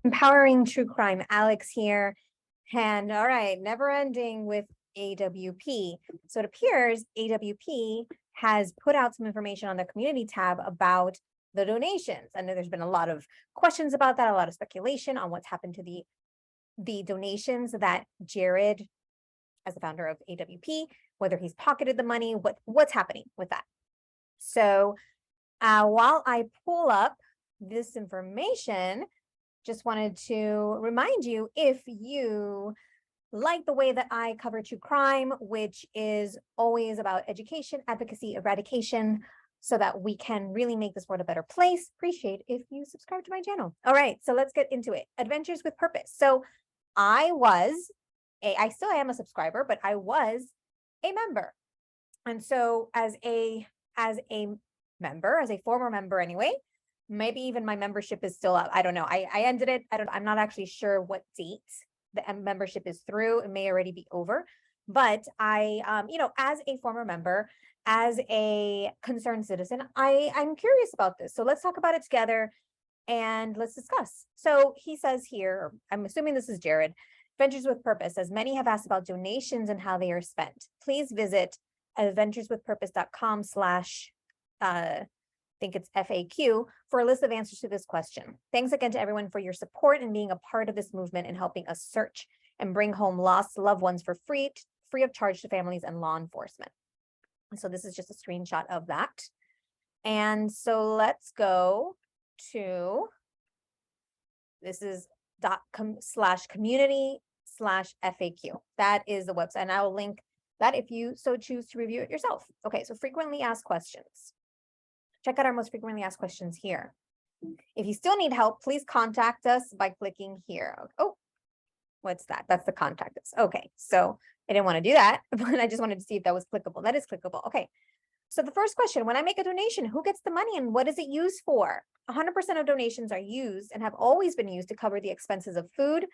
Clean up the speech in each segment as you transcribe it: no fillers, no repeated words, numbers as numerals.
Empowering True Crime, Alex here. And all right, never ending with AWP. So it appears AWP has put out some information on the community tab about the donations. I know there's been a lot of questions about that, a lot of speculation on what's happened to the donations that Jared, as the founder of AWP, whether he's pocketed the money, what's happening with that. So while I pull up this information, just wanted to remind you, if you like the way that I cover true crime, which is always about education, advocacy, eradication, so that we can really make this world a better place, appreciate if you subscribe to my channel. All right, so let's get into it. Adventures with Purpose. So I still am a subscriber, but I was a member. And so as a member, as a former member anyway, maybe even my membership is still up. I don't know. I ended it. I'm not actually sure what date the membership is through. It may already be over, but I, as a former member, as a concerned citizen, I'm curious about this. So let's talk about it together and let's discuss. So he says here, I'm assuming this is Jared, Adventures with Purpose, as many have asked about donations and how they are spent. Please visit adventureswithpurpose.com/ I think it's FAQ, for a list of answers to this question. Thanks again to everyone for your support and being a part of this movement and helping us search and bring home lost loved ones for free of charge to families and law enforcement. So this is just a screenshot of that. And so let's go to, this is .com/community/FAQ. That is the website, and I will link that if you so choose to review it yourself. Okay, so frequently asked questions. Check out our most frequently asked questions here. If you still need help, please contact us by clicking here. Oh, what's that? That's the contact us. Okay, so I didn't want to do that, but I just wanted to see if that was clickable. That is clickable. Okay, so the first question, when I make a donation, who gets the money and what is it used for? 100% of donations are used and have always been used to cover the expenses of food,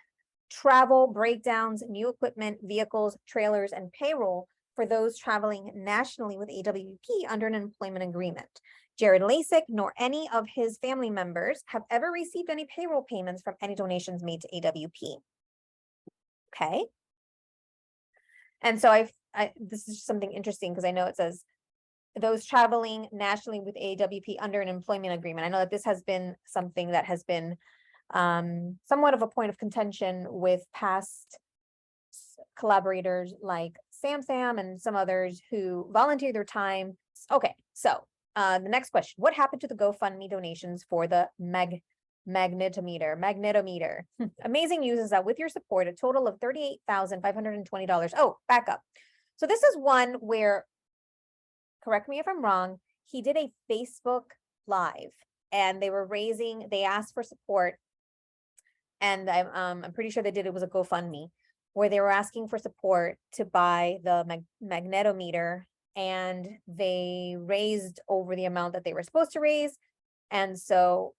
travel, breakdowns, new equipment, vehicles, trailers, and payroll for those traveling nationally with AWP under an employment agreement. Jared Leisek nor any of his family members have ever received any payroll payments from any donations made to AWP. Okay. And so this is something interesting because I know it says those traveling nationally with AWP under an employment agreement. I know that this has been something that has been somewhat of a point of contention with past collaborators like Sam and some others who volunteer their time. Okay, so the next question, what happened to the GoFundMe donations for the Magnetometer? Amazing news is that with your support, a total of $38,520. Oh, back up. So this is one where, correct me if I'm wrong, he did a Facebook Live and they asked for support. And I'm pretty sure it was a GoFundMe where they were asking for support to buy the magnetometer, and they raised over the amount that they were supposed to raise. And so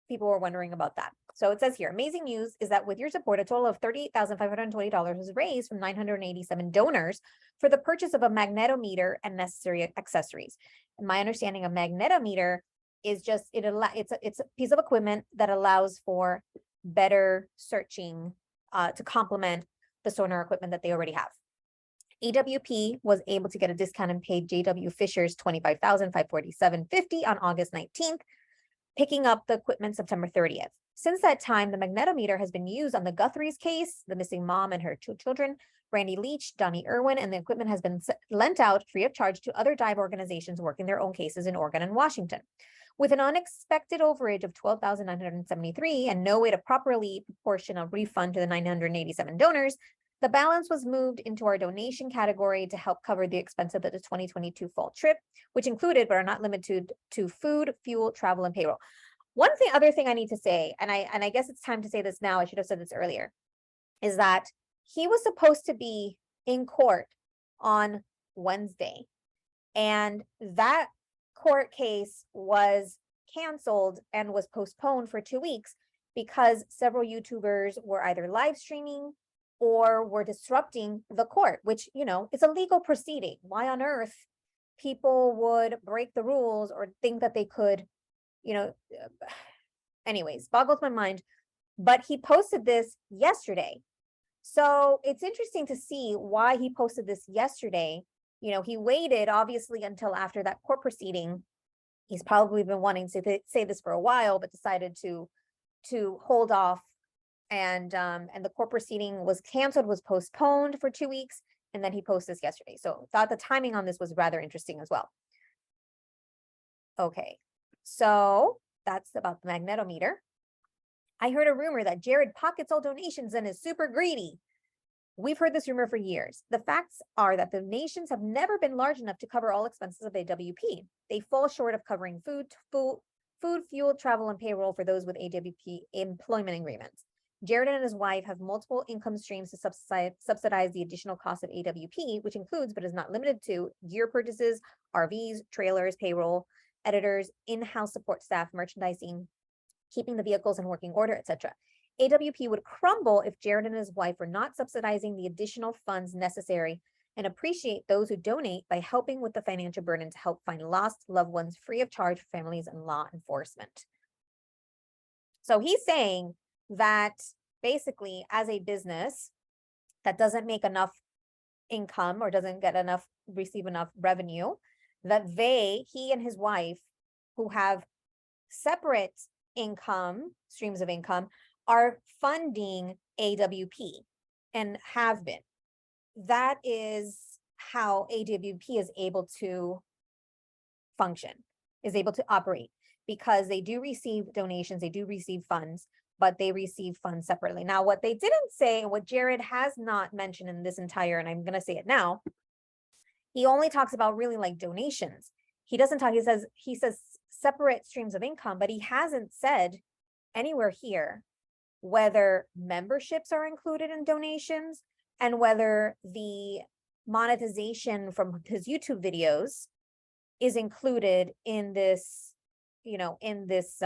people were wondering about that. So it says here, amazing news is that with your support, a total of $38,520 was raised from 987 donors for the purchase of a magnetometer and necessary accessories. And my understanding of magnetometer is just, it's a piece of equipment that allows for better searching to complement the sonar equipment that they already have. AWP was able to get a discount and paid J.W. Fisher's $25,547.50 on August 19th, picking up the equipment September 30th. Since that time, the magnetometer has been used on the Guthrie's case, the missing mom and her 2 children, Brandy Leach, Donnie Irwin, and the equipment has been lent out free of charge to other dive organizations working their own cases in Oregon and Washington. With an unexpected overage of $12,973 and no way to properly proportion a refund to the 987 donors, the balance was moved into our donation category to help cover the expense of the 2022 fall trip, which included but are not limited to food, fuel, travel, and payroll. Other thing I need to say, and I guess it's time to say this now, I should have said this earlier, is that he was supposed to be in court on Wednesday, and that court case was canceled and was postponed for 2 weeks because several YouTubers were either live streaming or were disrupting the court, which, it's a legal proceeding. Why on earth people would break the rules or think that they could, anyways, boggles my mind. But he posted this yesterday. So it's interesting to see why he posted this yesterday. You know, he waited obviously until after that court proceeding. He's probably been wanting to say this for a while, but decided to hold off. And the court proceeding was canceled, was postponed for 2 weeks, and then he posted this yesterday. So thought the timing on this was rather interesting as well. Okay, so that's about the magnetometer. I heard a rumor that Jared pockets all donations and is super greedy. We've heard this rumor for years. The facts are that the donations have never been large enough to cover all expenses of AWP. They fall short of covering food, fuel, travel, and payroll for those with AWP employment agreements. Jared and his wife have multiple income streams to subsidize the additional cost of AWP, which includes but is not limited to gear purchases, RVs, trailers, payroll, editors, in-house support staff, merchandising, keeping the vehicles in working order, etc. AWP would crumble if Jared and his wife were not subsidizing the additional funds necessary, and appreciate those who donate by helping with the financial burden to help find lost loved ones free of charge for families and law enforcement. So he's saying that basically as a business that doesn't make enough income or doesn't get enough, receive enough revenue, that he and his wife, who have separate income, streams of income, are funding AWP and have been. That is how AWP is able to function, is able to operate, because they do receive donations, they do receive funds, but they receive funds separately. Now, what they didn't say, what Jared has not mentioned in this entire, and I'm going to say it now, he only talks about really like donations. He doesn't talk, he says separate streams of income, but he hasn't said anywhere here whether memberships are included in donations and whether the monetization from his YouTube videos is included in this, you know, in this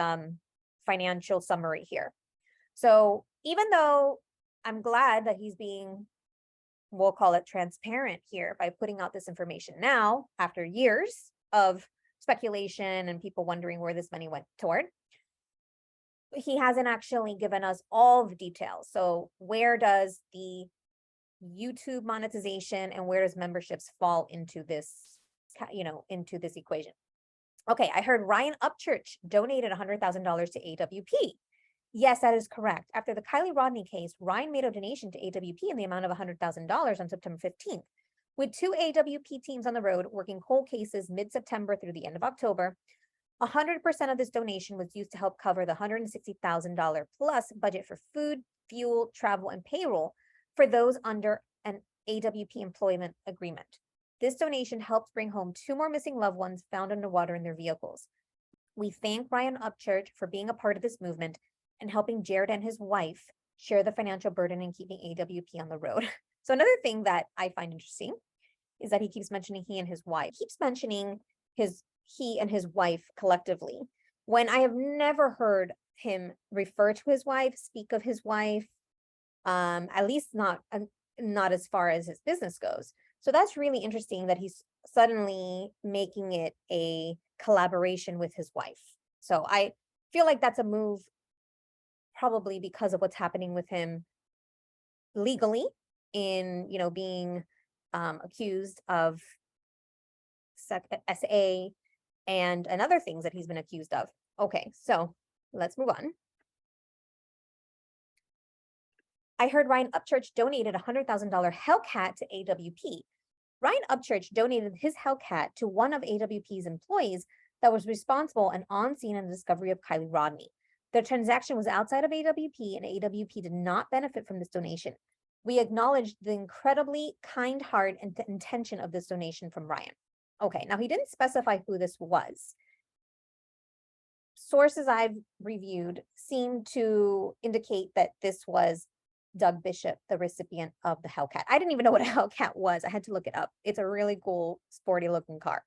financial summary here. So even though I'm glad that he's being, we'll call it transparent here by putting out this information now, after years of speculation and people wondering where this money went toward, he hasn't actually given us all the details. So where does the YouTube monetization and where does memberships fall into this, you know, into this equation? Okay, I heard Ryan Upchurch donated $100,000 to AWP. Yes, that is correct. After the Kylie Rodney case, Ryan made a donation to AWP in the amount of $100,000 on September 15th. With 2 AWP teams on the road working cold cases mid-September through the end of October, 100% of this donation was used to help cover the $160,000 plus budget for food, fuel, travel, and payroll for those under an AWP employment agreement. This donation helped bring home 2 more missing loved ones found underwater in their vehicles. We thank Ryan Upchurch for being a part of this movement and helping Jared and his wife share the financial burden in keeping AWP on the road. So another thing that I find interesting is that he keeps mentioning he and his wife. He keeps mentioning he and his wife collectively, when I have never heard him refer to his wife, speak of his wife, at least not as far as his business goes. So that's really interesting that he's suddenly making it a collaboration with his wife. So I feel like that's a move probably because of what's happening with him legally in, you know, being accused of SA and other things that he's been accused of. Okay, so let's move on. I heard Ryan Upchurch donated a $100,000 Hellcat to AWP. Ryan Upchurch donated his Hellcat to one of AWP's employees that was responsible and on scene in the discovery of Kylie Rodney. The transaction was outside of AWP, and AWP did not benefit from this donation. We acknowledge the incredibly kind heart and intention of this donation from Ryan. Okay, now he didn't specify who this was. Sources I've reviewed seem to indicate that this was Doug Bishop, the recipient of the Hellcat. I didn't even know what a Hellcat was. I had to look it up. It's a really cool, sporty looking car.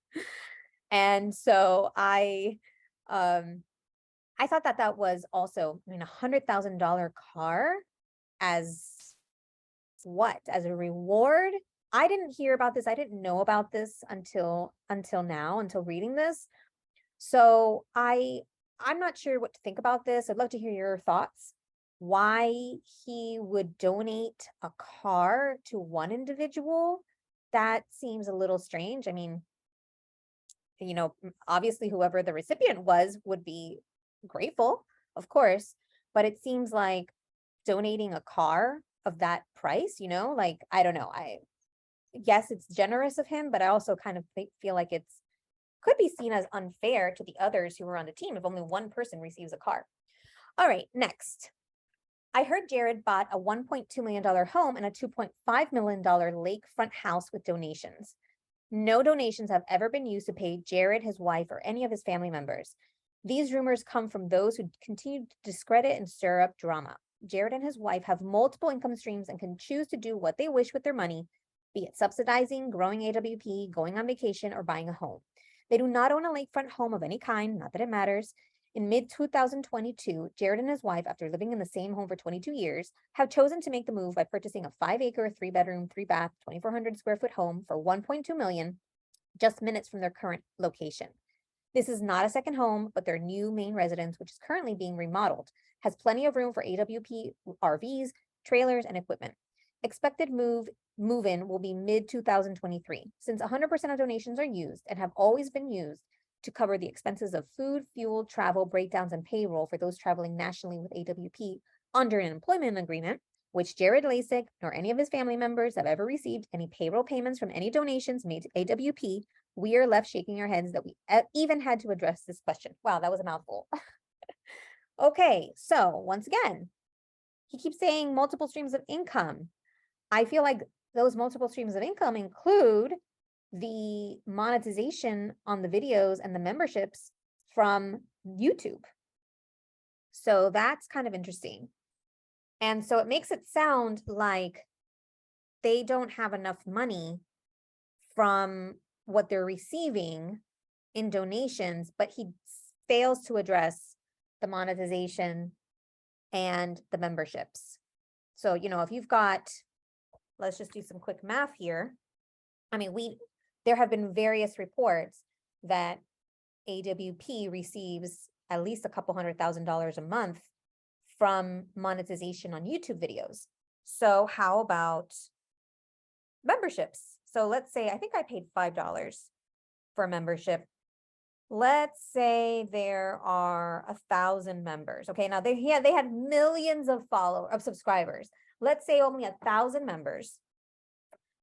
And so I thought that that was also, I mean, $100,000 car as what? As a reward? I didn't hear about this. I didn't know about this until now, until reading this. So I I'm not sure what to think about this. I'd love to hear your thoughts. Why he would donate a car to one individual, that seems a little strange. I mean, obviously whoever the recipient was would be grateful, of course, but it seems like donating a car of that price, like, I don't know. Yes, it's generous of him, but I also kind of feel like could be seen as unfair to the others who were on the team if only one person receives a car. All right, next. I heard Jared bought a $1.2 million home and a $2.5 million lakefront house with donations. No donations have ever been used to pay Jared, his wife, or any of his family members. These rumors come from those who continue to discredit and stir up drama. Jared and his wife have multiple income streams and can choose to do what they wish with their money, be it subsidizing, growing AWP, going on vacation, or buying a home. They do not own a lakefront home of any kind, not that it matters. In mid-2022, Jared and his wife, after living in the same home for 22 years, have chosen to make the move by purchasing a 5-acre, 3-bedroom, 3-bath, 2,400 square foot home for $1.2 million, just minutes from their current location. This is not a second home, but their new main residence, which is currently being remodeled, has plenty of room for AWP, RVs, trailers, and equipment. Expected move-in will be mid-2023, since 100% of donations are used and have always been used to cover the expenses of food, fuel, travel, breakdowns, and payroll for those traveling nationally with AWP under an employment agreement, which Jared Leisek nor any of his family members have ever received any payroll payments from any donations made to AWP. We are left shaking our heads that we even had to address this question. Wow, that was a mouthful. Okay, so once again, he keeps saying multiple streams of income. I feel like those multiple streams of income include the monetization on the videos and the memberships from YouTube. So that's kind of interesting. And so it makes it sound like they don't have enough money from what they're receiving in donations, but he fails to address the monetization and the memberships. So, if you've got, let's just do some quick math here. I mean, there have been various reports that AWP receives at least a couple $100,000 a month from monetization on YouTube videos. So how about memberships? So let's say, I think I paid $5 for a membership. Let's say there are 1,000 members. Okay, now they had millions of subscribers. Let's say only 1,000 members.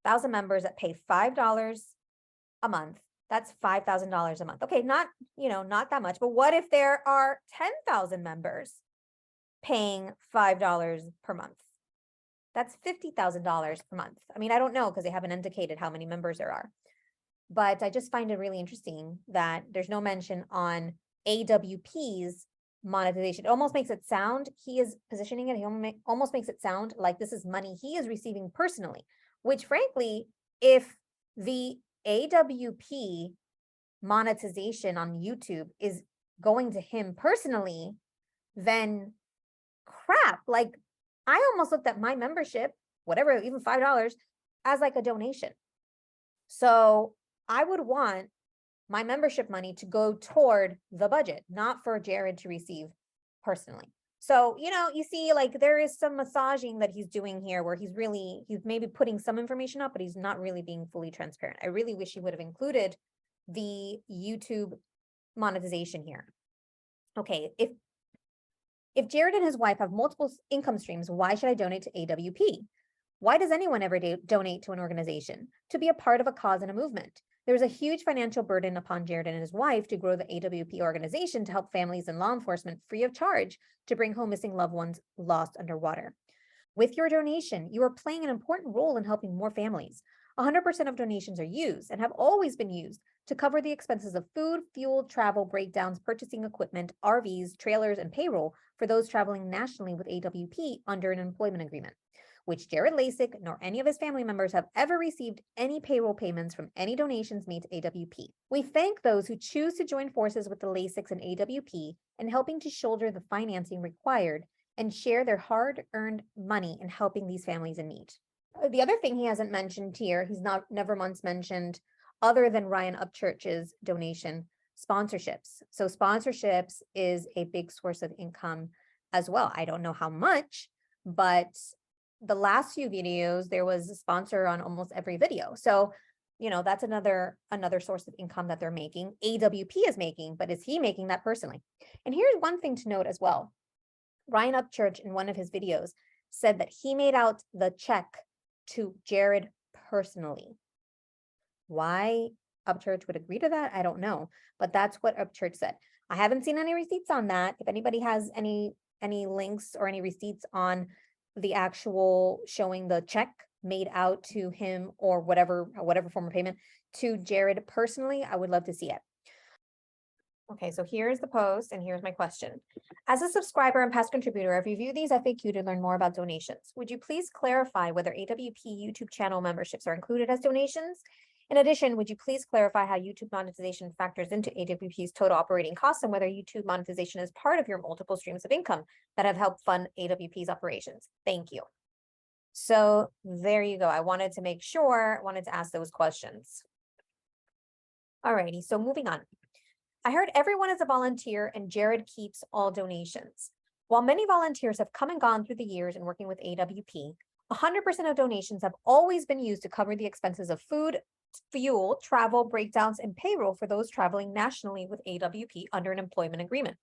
1,000 members that pay $5 a month. That's $5,000 a month. Okay, not that much, but what if there are 10,000 members paying $5 per month? That's $50,000 per month. I mean, I don't know because they haven't indicated how many members there are, but I just find it really interesting that there's no mention on AWP's monetization. It almost makes it sound, he is positioning it, he almost makes it sound like this is money he is receiving personally, which frankly, if the AWP monetization on YouTube is going to him personally, then crap, like I almost looked at my membership, whatever, even $5, as like a donation. So I would want my membership money to go toward the budget, not for Jared to receive personally. So, you see, like there is some massaging that he's doing here where he's maybe putting some information up, but he's not really being fully transparent. I really wish he would have included the YouTube monetization here. Okay, if Jared and his wife have multiple income streams, why should I donate to AWP? Why does anyone ever donate to an organization? To be a part of a cause and a movement. There's a huge financial burden upon Jared and his wife to grow the AWP organization to help families and law enforcement free of charge to bring home missing loved ones lost underwater. With your donation, you are playing an important role in helping more families. 100% of donations are used and have always been used to cover the expenses of food, fuel, travel, breakdowns, purchasing equipment, RVs, trailers, and payroll for those traveling nationally with AWP under an employment agreement, which Jared Leisek nor any of his family members have ever received any payroll payments from any donations made to AWP. We thank those who choose to join forces with the Leiseks and AWP in helping to shoulder the financing required and share their hard-earned money in helping these families in need. The other thing he hasn't mentioned here, he's never once mentioned, other than Ryan Upchurch's donation, sponsorships. So sponsorships is a big source of income as well. I don't know how much, but the last few videos, there was a sponsor on almost every video. So, you know, that's another source of income that they're making. AWP is making, but is he making that personally? And here's one thing to note as well. Ryan Upchurch in one of his videos said that he made out the check to Jared personally. Why Upchurch would agree to that, I don't know, but that's what Upchurch said. I haven't seen any receipts on that. If anybody has any links or any receipts on the actual showing the check made out to him or whatever form of payment to Jared personally, I would love to see it. Okay, so here's the post and here's my question. As a subscriber and past contributor, I've reviewed these FAQ to learn more about donations. Would you please clarify whether AWP YouTube channel memberships are included as donations? In addition, would you please clarify how YouTube monetization factors into AWP's total operating costs and whether YouTube monetization is part of your multiple streams of income that have helped fund AWP's operations? Thank you. So there you go. I wanted to ask those questions. Alrighty, so moving on. I heard everyone is a volunteer and Jared keeps all donations. While many volunteers have come and gone through the years in working with AWP, 100% of donations have always been used to cover the expenses of food, fuel, travel, breakdowns, and payroll for those traveling nationally with AWP under an employment agreement,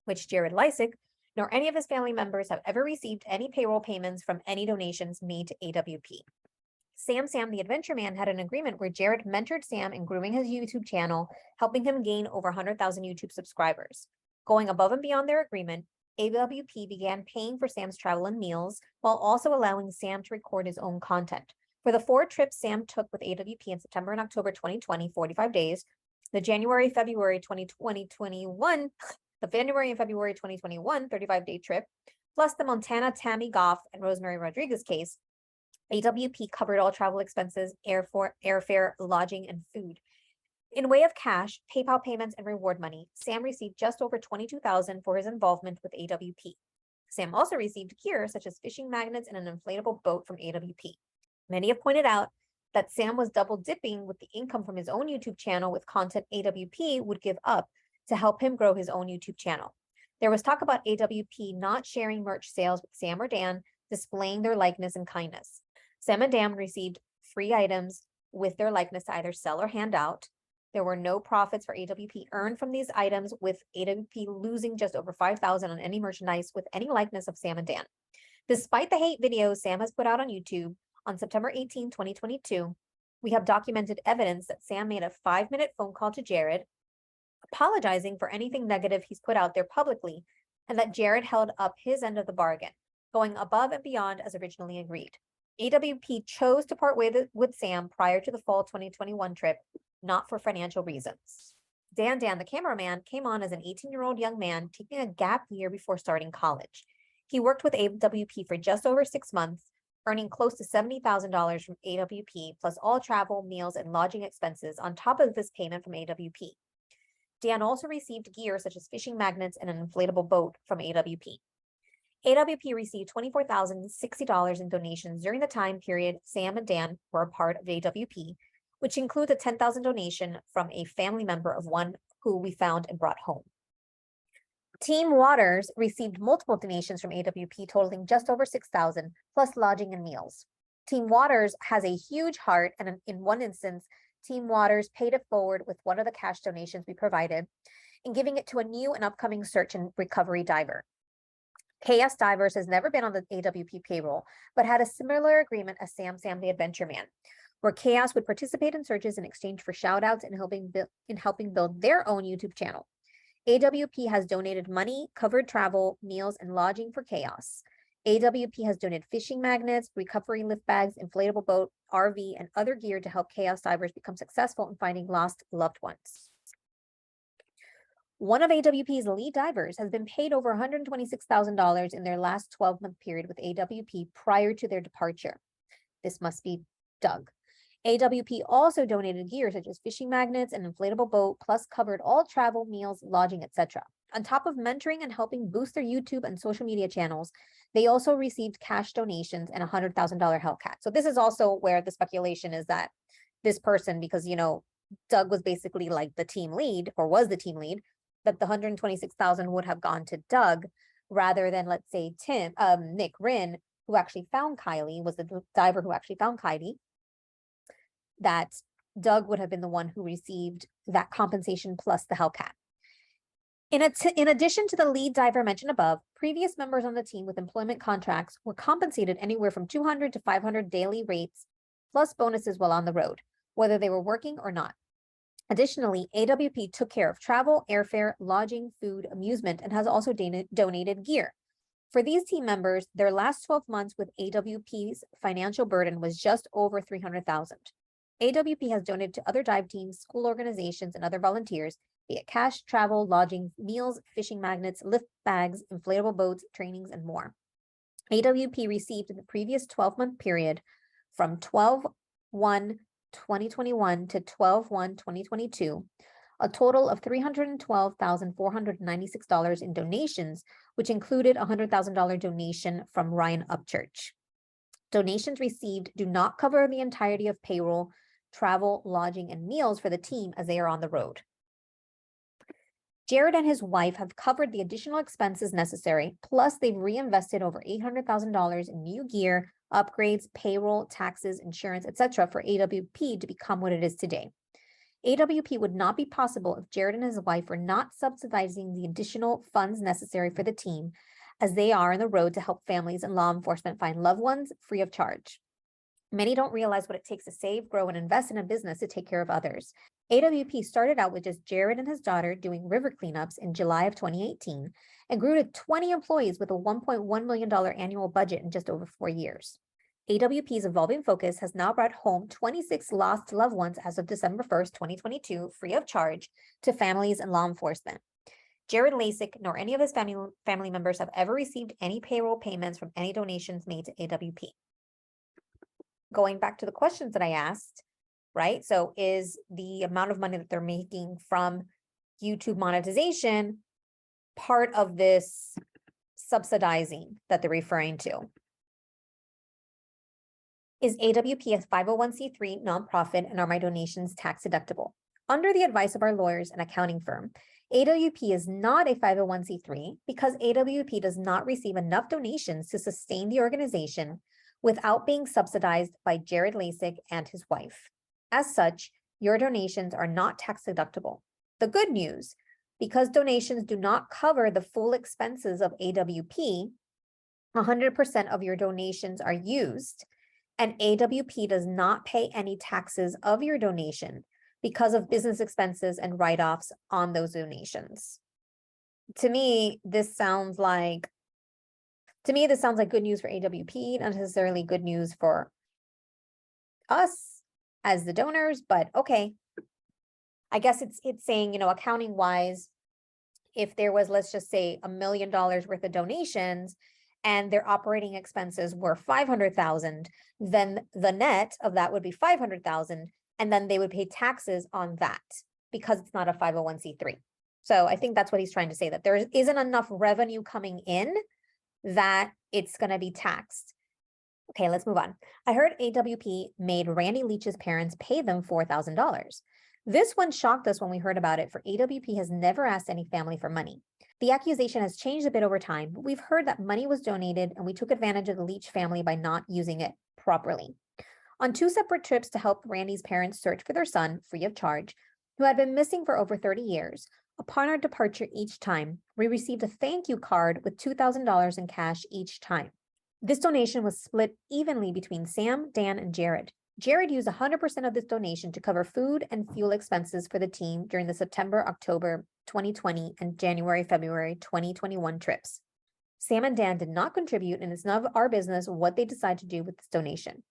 which Jared Leisek nor any of his family members have ever received any payroll payments from any donations made to AWP. Sam the Adventure Man had an agreement where Jared mentored Sam in growing his YouTube channel, helping him gain over 100,000 YouTube subscribers. Going above and beyond their agreement, AWP began paying for Sam's travel and meals while also allowing Sam to record his own content. For the 4 trips Sam took with AWP in September and October 2020, 45 days, the January and February 2021, 35-day trip, plus the Montana Tammy Goff and Rosemary Rodriguez case, AWP covered all travel expenses, airfare, lodging, and food. In way of cash, PayPal payments, and reward money, Sam received just over $22,000 for his involvement with AWP. Sam also received gear such as fishing magnets and an inflatable boat from AWP. Many have pointed out that Sam was double dipping with the income from his own YouTube channel with content AWP would give up to help him grow his own YouTube channel. There was talk about AWP not sharing merch sales with Sam or Dan, displaying their likeness and kindness. Sam and Dan received free items with their likeness to either sell or hand out. There were no profits for AWP earned from these items, with AWP losing just over $5,000 on any merchandise with any likeness of Sam and Dan. Despite the hate videos Sam has put out on YouTube, on September 18, 2022, we have documented evidence that Sam made a 5-minute phone call to Jared, apologizing for anything negative he's put out there publicly, and that Jared held up his end of the bargain, going above and beyond as originally agreed. AWP chose to part ways with Sam prior to the fall 2021 trip, not for financial reasons. Dan, the cameraman, came on as an 18-year-old young man taking a gap year before starting college. He worked with AWP for just over 6 months, earning close to $70,000 from AWP, plus all travel, meals, and lodging expenses on top of this payment from AWP. Dan also received gear such as fishing magnets and an inflatable boat from AWP. AWP received $24,060 in donations during the time period Sam and Dan were a part of AWP, which includes a $10,000 donation from a family member of one who we found and brought home. Team Waters received multiple donations from AWP totaling just over $6,000, plus lodging and meals. Team Waters has a huge heart, and in one instance, Team Waters paid it forward with one of the cash donations we provided and giving it to a new and upcoming search and recovery diver. Chaos Divers has never been on the AWP payroll, but had a similar agreement as Sam the Adventure Man, where Chaos would participate in searches in exchange for shoutouts and helping build their own YouTube channel. AWP has donated money, covered travel, meals, and lodging for Chaos. AWP has donated fishing magnets, recovery lift bags, inflatable boat, RV, and other gear to help Chaos Divers become successful in finding lost loved ones. One of AWP's lead divers has been paid over $126,000 in their last 12-month period with AWP prior to their departure. This must be Doug. AWP also donated gear such as fishing magnets and inflatable boat, plus covered all travel, meals, lodging, etc. On top of mentoring and helping boost their YouTube and social media channels, they also received cash donations and a $100,000 Hellcat. So this is also where the speculation is that this person, because, you know, Doug was basically like the team lead, or was the team lead, that the 126,000 would have gone to Doug rather than, let's say, Nick Rinn, who actually found Kylie, was the diver who actually found Kylie, that Doug would have been the one who received that compensation plus the Hellcat. In addition to the lead diver mentioned above, previous members on the team with employment contracts were compensated anywhere from 200 to 500 daily rates, plus bonuses while on the road, whether they were working or not. Additionally, AWP took care of travel, airfare, lodging, food, amusement, and has also donated gear. For these team members, their last 12 months with AWP's financial burden was just over $300,000. AWP has donated to other dive teams, school organizations, and other volunteers, be it cash, travel, lodging, meals, fishing magnets, lift bags, inflatable boats, trainings, and more. AWP received in the previous 12-month period from 12/1/2021 to 12/1/2022, a total of $312,496 in donations, which included a $100,000 donation from Ryan Upchurch. Donations received do not cover the entirety of payroll, travel, lodging, and meals for the team as they are on the road. Jared and his wife have covered the additional expenses necessary, plus they've reinvested over $800,000 in new gear, upgrades, payroll, taxes, insurance, etc. for AWP to become what it is today. AWP would not be possible if Jared and his wife were not subsidizing the additional funds necessary for the team, as they are on the road to help families and law enforcement find loved ones free of charge. Many don't realize what it takes to save, grow, and invest in a business to take care of others. AWP started out with just Jared and his daughter doing river cleanups in July of 2018 and grew to 20 employees with a $1.1 million annual budget in just over 4 years. AWP's evolving focus has now brought home 26 lost loved ones as of December 1st, 2022, free of charge to families and law enforcement. Jared Leisek nor any of his family members have ever received any payroll payments from any donations made to AWP. Going back to the questions that I asked, right? So is the amount of money that they're making from YouTube monetization part of this subsidizing that they're referring to? Is AWP a 501c3 nonprofit, and are my donations tax deductible? Under the advice of our lawyers and accounting firm, AWP is not a 501c3 because AWP does not receive enough donations to sustain the organization without being subsidized by Jared Leisek and his wife. As such, your donations are not tax deductible. The good news, because donations do not cover the full expenses of AWP, 100% of your donations are used, and AWP does not pay any taxes of your donation because of business expenses and write-offs on those donations. To me, this sounds like good news for AWP, not necessarily good news for us as the donors, but okay. I guess it's saying, accounting wise, if there was, let's just say, $1 million worth of donations and their operating expenses were 500,000, then the net of that would be 500,000, and then they would pay taxes on that because it's not a 501c3. So I think that's what he's trying to say, that there isn't enough revenue coming in that it's going to be taxed. Okay, let's move on. I heard AWP made Randy Leach's parents pay them $4,000. This one shocked us when we heard about it, for AWP has never asked any family for money. The accusation has changed a bit over time, but we've heard that money was donated and we took advantage of the Leach family by not using it properly. On 2 separate trips to help Randy's parents search for their son free of charge, who had been missing for over 30 years, upon our departure each time, we received a thank you card with $2,000 in cash each time. This donation was split evenly between Sam, Dan, and Jared. Jared used 100% of this donation to cover food and fuel expenses for the team during the September, October 2020 and January, February 2021 trips. Sam and Dan did not contribute, and it's none of our business what they decide to do with this donation.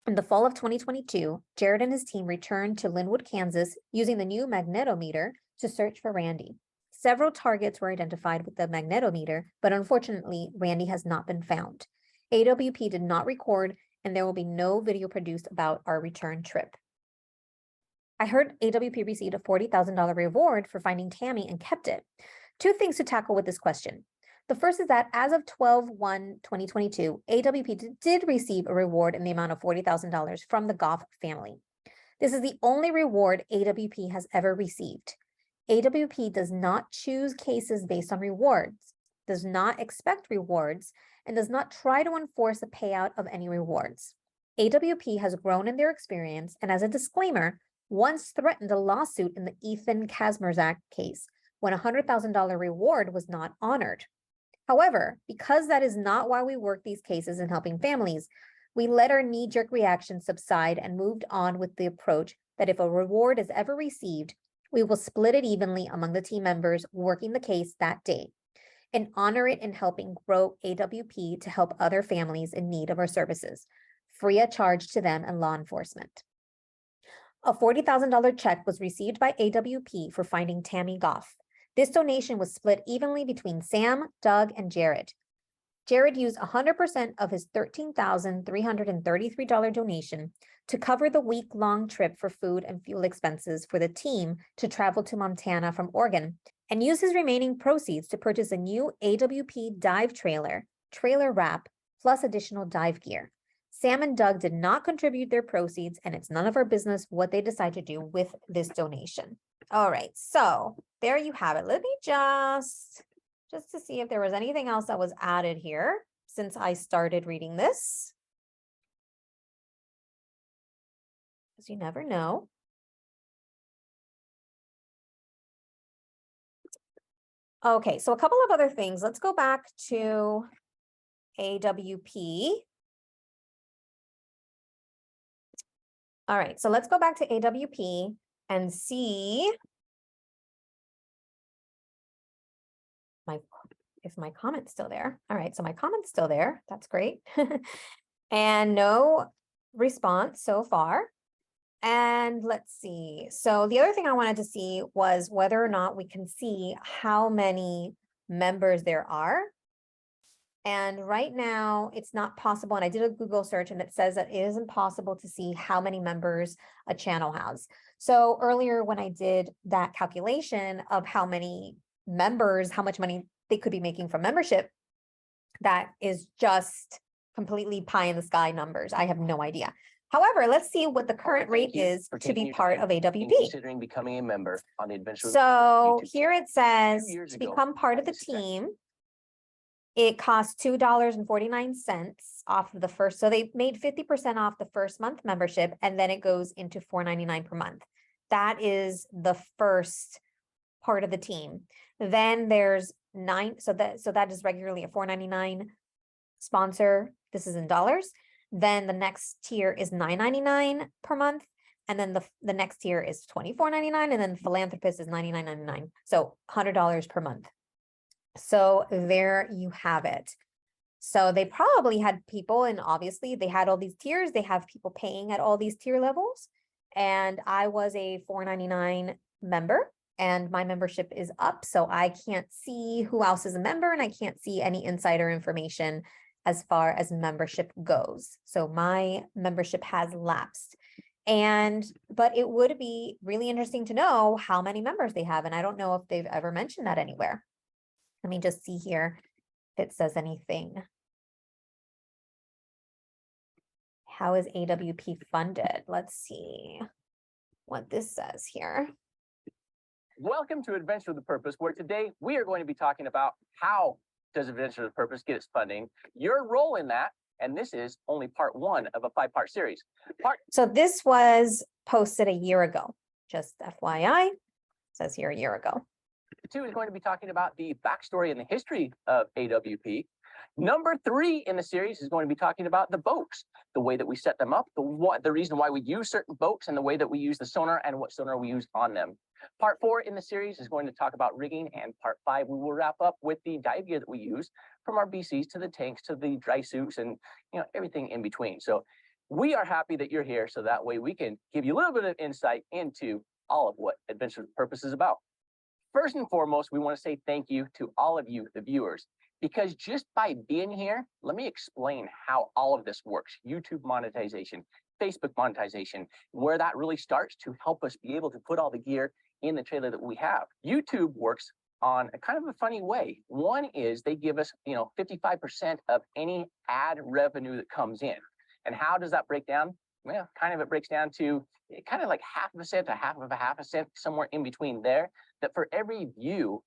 In the fall of 2022, Jared and his team returned to Linwood, Kansas, using the new Magnetometer to search for Randy. Several targets were identified with the Magnetometer, but unfortunately, Randy has not been found. AWP did not record, and there will be no video produced about our return trip. I heard AWP received a $40,000 reward for finding Tammy and kept it. 2 things to tackle with this question. The first is that as of 12/1/2022, AWP did receive a reward in the amount of $40,000 from the Goff family. This is the only reward AWP has ever received. AWP does not choose cases based on rewards, does not expect rewards, and does not try to enforce a payout of any rewards. AWP has grown in their experience, and as a disclaimer, once threatened a lawsuit in the Ethan Kazmierzak case when a $100,000 reward was not honored. However, because that is not why we work these cases in helping families, we let our knee-jerk reaction subside and moved on with the approach that if a reward is ever received, we will split it evenly among the team members working the case that day and honor it in helping grow AWP to help other families in need of our services, free of charge to them and law enforcement. A $40,000 check was received by AWP for finding Tammy Goff. This donation was split evenly between Sam, Doug, and Jared. Jared used 100% of his $13,333 donation to cover the week-long trip for food and fuel expenses for the team to travel to Montana from Oregon, and used his remaining proceeds to purchase a new AWP dive trailer wrap, plus additional dive gear. Sam and Doug did not contribute their proceeds, and it's none of our business what they decide to do with this donation. All right, so there you have it. Let me just to see if there was anything else that was added here since I started reading this. Because you never know. Okay, so a couple of other things. Let's go back to AWP. All right, so let's go back to AWP and see if my comment's still there. All right, so my comment's still there. That's great. And no response so far. And let's see. So the other thing I wanted to see was whether or not we can see how many members there are. And right now it's not possible. And I did a Google search and it says that it isn't possible to see how many members a channel has. So earlier when I did that calculation of how many members, how much money they could be making from membership, that is just completely pie in the sky numbers. I have no idea. However, let's see what the current rate is to be part of AWP. Considering becoming a member on the Adventure. So here it says to become part of the team, it costs $2.49 off of the first. So they made 50% off the first month membership, and then it goes into $4.99 per month. That is the first part of the team. Then there's so that is regularly a $4.99 sponsor. This is in dollars. Then the next tier is $9.99 per month. And then the next tier is $24.99. And then philanthropist is $99.99. So $100 per month. So there you have it. So they probably had people, and obviously they had all these tiers. They have people paying at all these tier levels. And I was a $4.99 member, and my membership is up. So I can't see who else is a member, and I can't see any insider information as far as membership goes. So my membership has lapsed. But it would be really interesting to know how many members they have. And I don't know if they've ever mentioned that anywhere. Let me just see here if it says anything. How is AWP funded? Let's see what this says here. Welcome to Adventure with a Purpose, where today we are going to be talking about how does Adventure with a Purpose get its funding, your role in that, and this is only part one of a 5-part series. So this was posted a year ago, just FYI, it says here a year ago. 2 is going to be talking about the backstory and the history of AWP. Number 3 in the series is going to be talking about the boats, the way that we set them up, the reason why we use certain boats, and the way that we use the sonar and what sonar we use on them. Part 4 in the series is going to talk about rigging, and part 5 we will wrap up with the dive gear that we use, from our BCs to the tanks to the dry suits and everything in between. So we are happy that you're here, so that way we can give you a little bit of insight into all of what Adventure with Purpose is about. First and foremost, we want to say thank you to all of you, the viewers, because just by being here, let me explain how all of this works. YouTube monetization, Facebook monetization, where that really starts to help us be able to put all the gear in the trailer that we have. YouTube works on a kind of a funny way. One is they give us, 55% of any ad revenue that comes in. And how does that break down? Well, kind of it breaks down to kind of like half of a cent to half a cent, somewhere in between there, that for every view,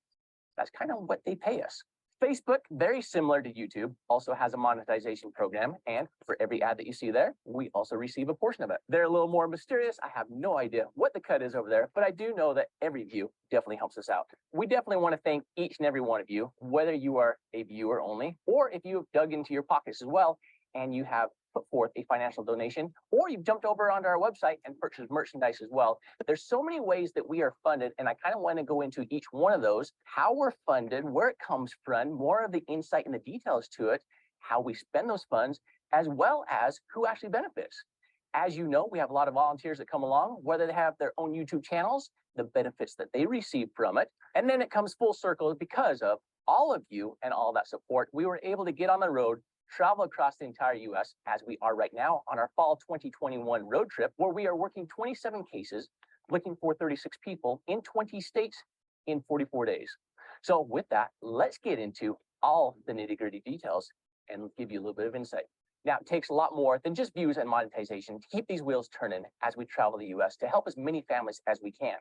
that's kind of what they pay us. Facebook, very similar to YouTube, also has a monetization program. And for every ad that you see there, we also receive a portion of it. They're a little more mysterious. I have no idea what the cut is over there, but I do know that every view definitely helps us out. We definitely want to thank each and every one of you, whether you are a viewer only, or if you have dug into your pockets as well, and you have put forth a financial donation, or you've jumped over onto our website and purchased merchandise as well. But there's so many ways that we are funded, and I kind of want to go into each one of those, how we're funded, where it comes from, more of the insight and the details to it, how we spend those funds, as well as who actually benefits. As you know, we have a lot of volunteers that come along, whether they have their own YouTube channels, the benefits that they receive from it, and then it comes full circle because of all of you and all that support. We were able to get on the road, travel across the entire US as we are right now on our fall 2021 road trip, where we are working 27 cases, looking for 36 people in 20 states in 44 days. So with that, let's get into all the nitty-gritty details and give you a little bit of insight. Now, it takes a lot more than just views and monetization to keep these wheels turning as we travel the US to help as many families as we can.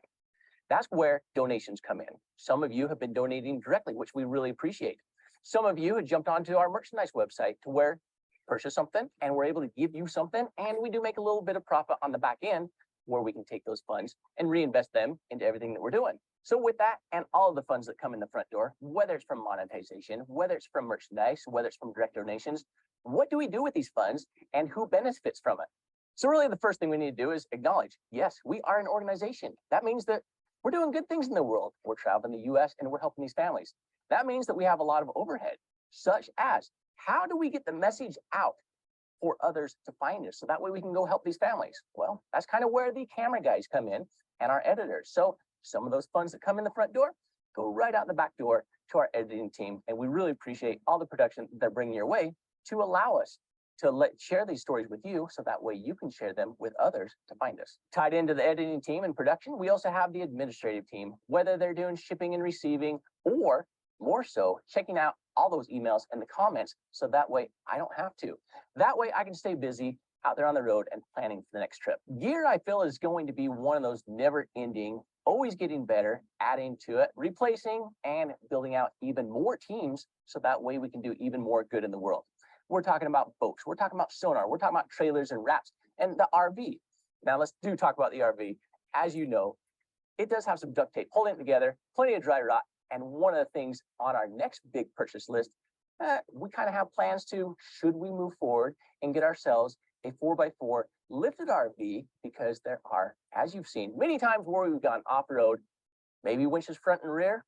That's where donations come in. Some of you have been donating directly, which we really appreciate. Some of you have jumped onto our merchandise website to where purchase something and we're able to give you something, and we do make a little bit of profit on the back end where we can take those funds and reinvest them into everything that we're doing. So with that and all of the funds that come in the front door, whether it's from monetization, whether it's from merchandise, whether it's from direct donations, what do we do with these funds and who benefits from it? So really the first thing we need to do is acknowledge, yes, we are an organization. That means that we're doing good things in the world. We're traveling the US and we're helping these families. That means that we have a lot of overhead, such as how do we get the message out for others to find us so that way we can go help these families? Well, that's kind of where the camera guys come in and our editors. So some of those funds that come in the front door go right out the back door to our editing team. And we really appreciate all the production they're bringing your way to allow us to share these stories with you so that way you can share them with others to find us. Tied into the editing team and production, we also have the administrative team, whether they're doing shipping and receiving, or more so checking out all those emails and the comments so that way I don't have to. That way I can stay busy out there on the road and planning for the next trip. Gear, I feel, is going to be one of those never-ending, always getting better, adding to it, replacing, and building out even more teams so that way we can do even more good in the world. We're talking about boats, we're talking about sonar, we're talking about trailers and wraps, and the RV. Now let's talk about the RV. As you know, it does have some duct tape holding it together, plenty of dry rot, and one of the things on our next big purchase list, we kind of have plans to, should we move forward and get ourselves a 4x4 lifted RV, because there are, as you've seen, many times where we've gone off-road, maybe winches front and rear.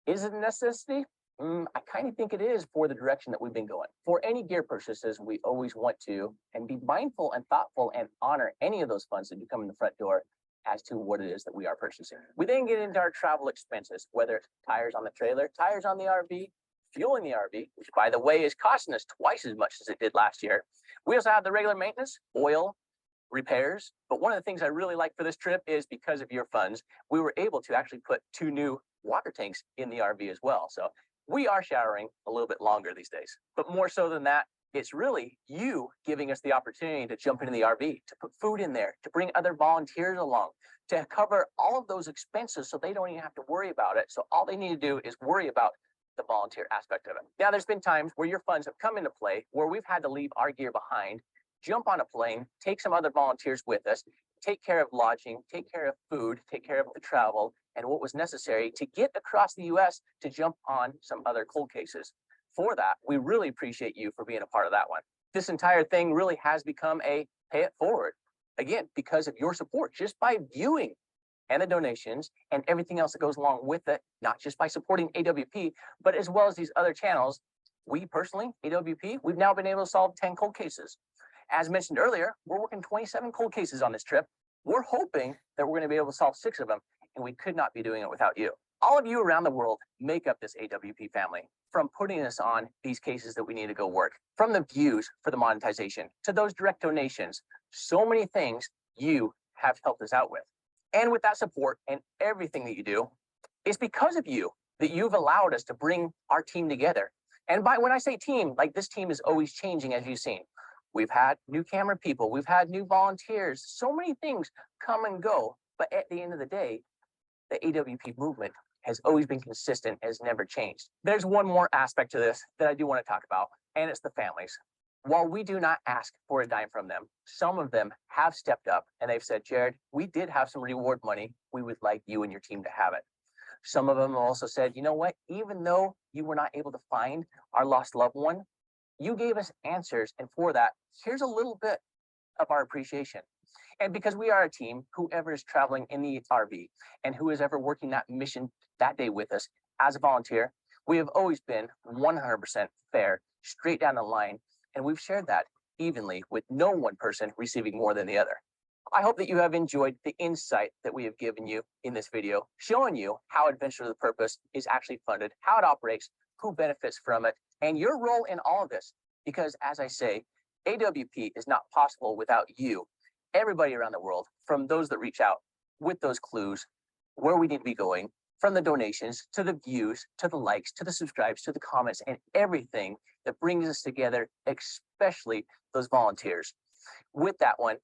Is it a necessity? I kind of think it is for the direction that we've been going. For any gear purchases, we always want to and be mindful and thoughtful and honor any of those funds that do come in the front door as to what it is that we are purchasing. We then get into our travel expenses, whether it's tires on the trailer, tires on the RV, fuel in the RV, which by the way is costing us twice as much as it did last year. We also have the regular maintenance, oil, repairs. But one of the things I really like for this trip is because of your funds, we were able to actually put 2 new water tanks in the RV as well. So we are showering a little bit longer these days. But more so than that, it's really you giving us the opportunity to jump into the RV, to put food in there, to bring other volunteers along, to cover all of those expenses so they don't even have to worry about it. So all they need to do is worry about the volunteer aspect of it. Now, there's been times where your funds have come into play where we've had to leave our gear behind, jump on a plane, take some other volunteers with us, take care of lodging, take care of food, take care of the travel, and what was necessary to get across the US to jump on some other cold cases. For that, we really appreciate you for being a part of that one. This entire thing really has become a pay it forward. Again, because of your support, just by viewing and the donations and everything else that goes along with it, not just by supporting AWP, but as well as these other channels. We personally, AWP, we've now been able to solve 10 cold cases. As mentioned earlier, we're working 27 cold cases on this trip. We're hoping that we're going to be able to solve 6 of them, and we could not be doing it without you. All of you around the world make up this AWP family, from putting us on these cases that we need to go work, from the views for the monetization, to those direct donations. So many things you have helped us out with. And with that support and everything that you do, it's because of you that you've allowed us to bring our team together. And when I say team, like this team is always changing, as you've seen. We've had new camera people. We've had new volunteers. So many things come and go. But at the end of the day, the AWP movement has always been consistent, has never changed. There's one more aspect to this that I do want to talk about, and it's the families. While we do not ask for a dime from them, some of them have stepped up and they've said, Jared, we did have some reward money. We would like you and your team to have it. Some of them also said, you know what, even though you were not able to find our lost loved one, you gave us answers. And for that, here's a little bit of our appreciation. And because we are a team, whoever is traveling in the RV and who is ever working that mission that day with us as a volunteer, we have always been 100% fair, straight down the line. And we've shared that evenly with no one person receiving more than the other. I hope that you have enjoyed the insight that we have given you in this video, showing you how Adventure to the Purpose is actually funded, how it operates, who benefits from it, and your role in all of this. Because as I say, AWP is not possible without you, everybody around the world, from those that reach out with those clues, where we need to be going, from the donations to the views, to the likes, to the subscribes, to the comments, and everything that brings us together, especially those volunteers. With that one,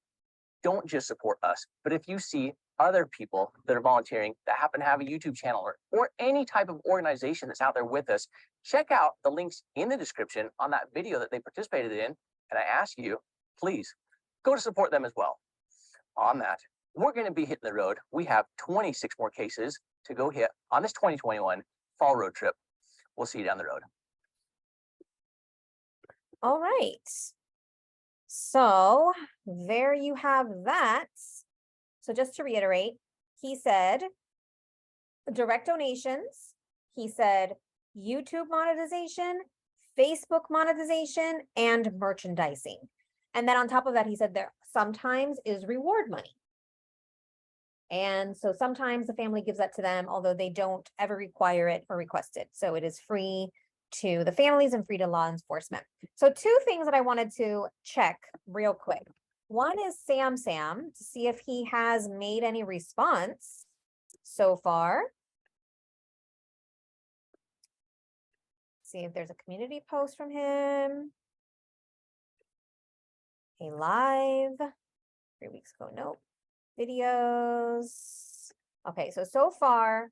don't just support us, but if you see other people that are volunteering that happen to have a YouTube channel or any type of organization that's out there with us, check out the links in the description on that video that they participated in. And I ask you, please go to support them as well. On that, we're going to be hitting the road. We have 26 more cases to go hit on this 2021 fall road trip. We'll see you down the road. All right. So there you have that. So just to reiterate, he said direct donations, he said YouTube monetization, Facebook monetization, and merchandising. And then on top of that, he said there sometimes is reward money. And so sometimes the family gives that to them, although they don't ever require it or request it. So it is free to the families and free to law enforcement. So two things that I wanted to check real quick. One is Sam to see if he has made any response so far. See if there's a community post from him. A live 3 weeks ago. Nope. Videos. Okay, so far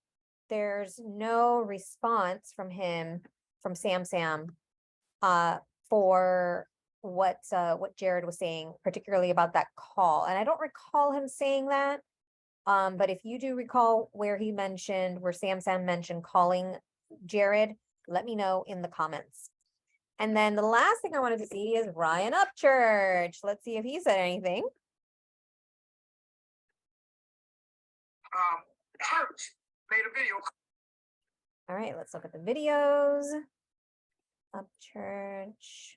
there's no response from him, from Sam for what Jared was saying, particularly about that call. And I don't recall him saying that. But if you do recall where Sam mentioned calling Jared, let me know in the comments. And then the last thing I wanted to see is Ryan Upchurch. Let's see if he said anything. Church made a video. All right, let's look at the videos. Upchurch.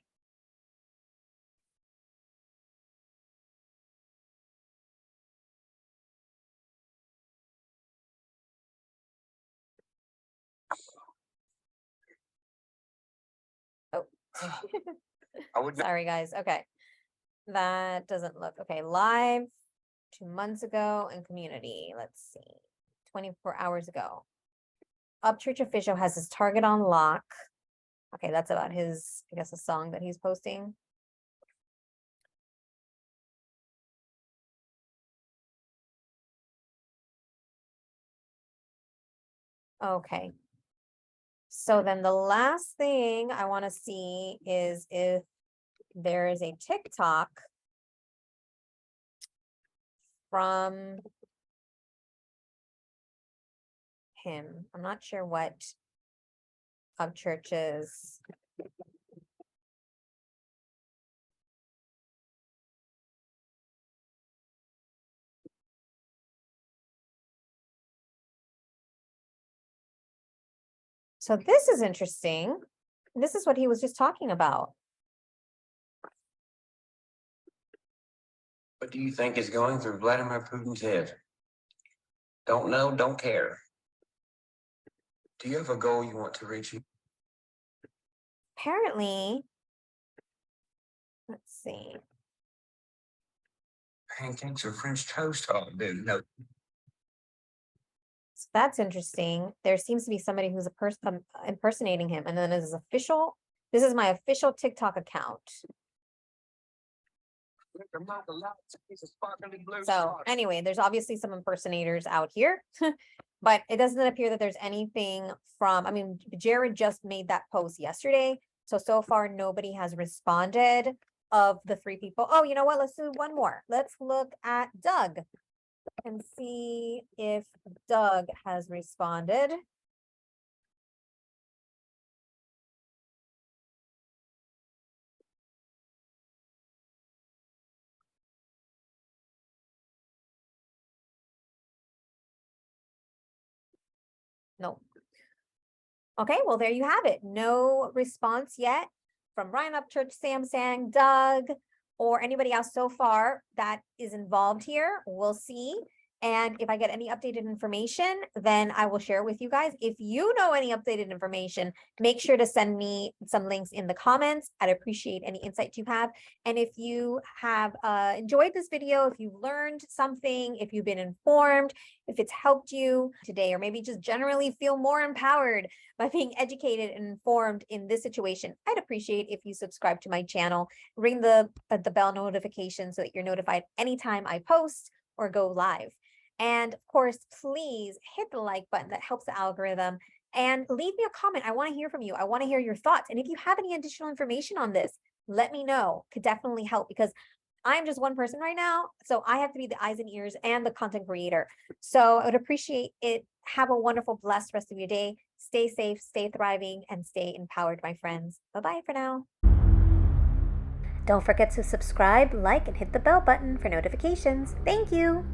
Oh, sorry guys. Okay, that doesn't look okay. Live 2 months ago and community. Let's see, 24 hours ago. Upchurch official has his target on lock. Okay, that's about his, I guess, a song that he's posting. Okay. So then the last thing I want to see is if there is a TikTok from him. I'm not sure what Upchurch is. So this is interesting. This is what he was just talking about. What do you think is going through Vladimir Putin's head? Don't know, don't care. Do you have a goal you want to reach? Apparently, let's see. Pancakes or French toast? Oh, dude, no. So that's interesting. There seems to be somebody who's impersonating him, and then this is my official TikTok account. So anyway, there's obviously some impersonators out here, but it doesn't appear that there's anything from, I mean, Jared just made that post yesterday. So far, nobody has responded of the 3 people. Oh, you know what? Let's do one more. Let's look at Doug and see if Doug has responded. No. Okay, well, there you have it. No response yet from Ryan Upchurch, Samsung, Doug, or anybody else so far that is involved here. We'll see. And if I get any updated information, then I will share it with you guys. If you know any updated information, make sure to send me some links in the comments. I'd appreciate any insight you have. And if you have enjoyed this video, if you've learned something, if you've been informed, if it's helped you today, or maybe just generally feel more empowered by being educated and informed in this situation, I'd appreciate if you subscribe to my channel, ring the bell notification so that you're notified anytime I post or go live. And of course, please hit the like button. That helps the algorithm. And leave me a comment. I want to hear from you. I want to hear your thoughts. And if you have any additional information on this, let me know. Could definitely help, because I'm just one person right now. So I have to be the eyes and ears and the content creator. So I would appreciate it. Have a wonderful, blessed rest of your day. Stay safe, stay thriving, and stay empowered, my friends. Bye-bye for now. Don't forget to subscribe, like, and hit the bell button for notifications. Thank you.